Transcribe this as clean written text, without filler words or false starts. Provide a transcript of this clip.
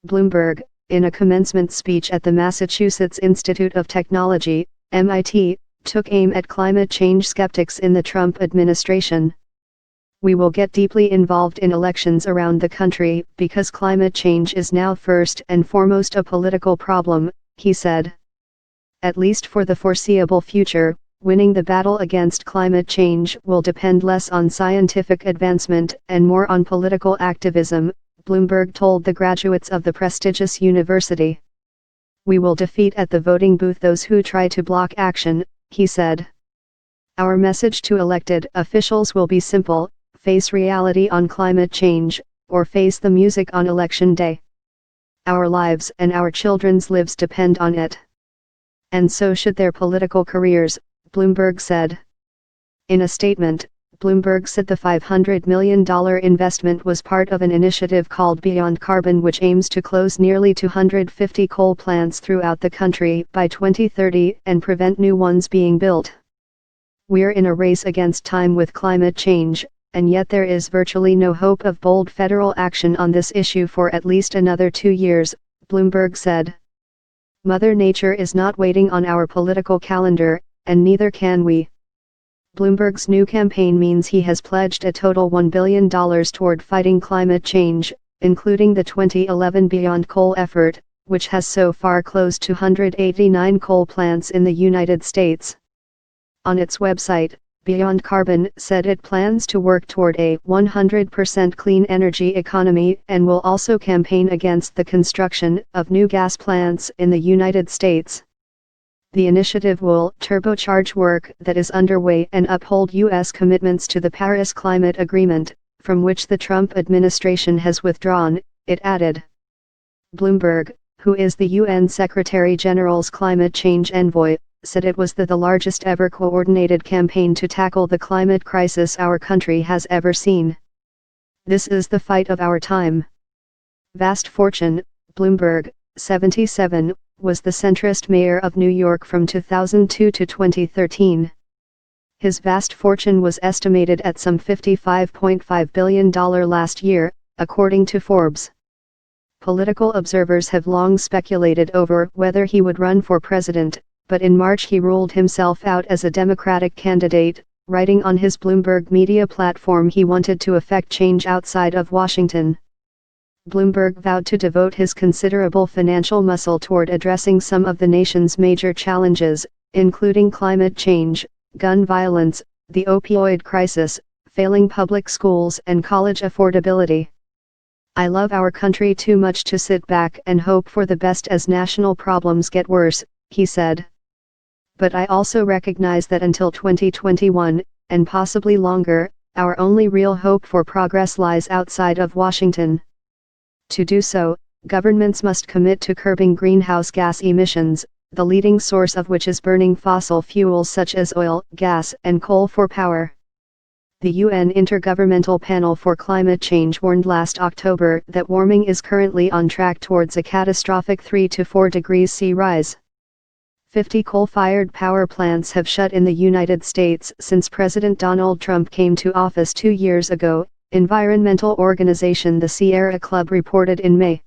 Bloomberg, in a commencement speech at the Massachusetts Institute of Technology, MIT, took aim at climate change skeptics in the Trump administration. "We will get deeply involved in elections around the country because climate change is now first and foremost a political problem," he said. "At least for the foreseeable future, winning the battle against climate change will depend less on scientific advancement and more on political activism," Bloomberg told the graduates of the prestigious university. "We will defeat at the voting booth those who try to block action," he said. "Our message to elected officials will be simple: face reality on climate change, or face the music on election day. Our lives and our children's lives depend on it. And so should their political careers," Bloomberg said. In a statement, Bloomberg said the $500 million investment was part of an initiative called Beyond Carbon, which aims to close nearly 250 coal plants throughout the country by 2030 and prevent new ones being built. "We're in a race against time with climate change, and yet there is virtually no hope of bold federal action on this issue for at least another 2 years, Bloomberg said. "Mother Nature is not waiting on our political calendar, and neither can we." Bloomberg's new campaign means he has pledged a total $1 billion toward fighting climate change, including the 2011 Beyond Coal effort, which has so far closed 289 coal plants in the United States. On its website, Beyond Carbon said it plans to work toward a 100% clean energy economy and will also campaign against the construction of new gas plants in the United States. The initiative will turbocharge work that is underway and uphold U.S. commitments to the Paris Climate Agreement, from which the Trump administration has withdrawn, it added. Bloomberg, who is the UN Secretary General's climate change envoy, said it was the largest ever coordinated campaign to tackle the climate crisis our country has ever seen. "This is the fight of our time." Vast fortune, Bloomberg, 77, was the centrist mayor of New York from 2002 to 2013. His vast fortune was estimated at some $55.5 billion last year, according to Forbes. Political observers have long speculated over whether he would run for president, but in March he ruled himself out as a Democratic candidate, writing on his Bloomberg media platform he wanted to effect change outside of Washington. Bloomberg vowed to devote his considerable financial muscle toward addressing some of the nation's major challenges, including climate change, gun violence, the opioid crisis, failing public schools and college affordability. "I love our country too much to sit back and hope for the best as national problems get worse," he said. "But I also recognize that until 2021, and possibly longer, our only real hope for progress lies outside of Washington. To do so, governments must commit to curbing greenhouse gas emissions, the leading source of which is burning fossil fuels such as oil, gas, and coal for power." The UN Intergovernmental Panel for Climate Change warned last October that warming is currently on track towards a catastrophic 3 to 4 degrees C rise. 50 coal-fired power plants have shut in the United States since President Donald Trump came to office 2 years ago, environmental organization the Sierra Club reported in May.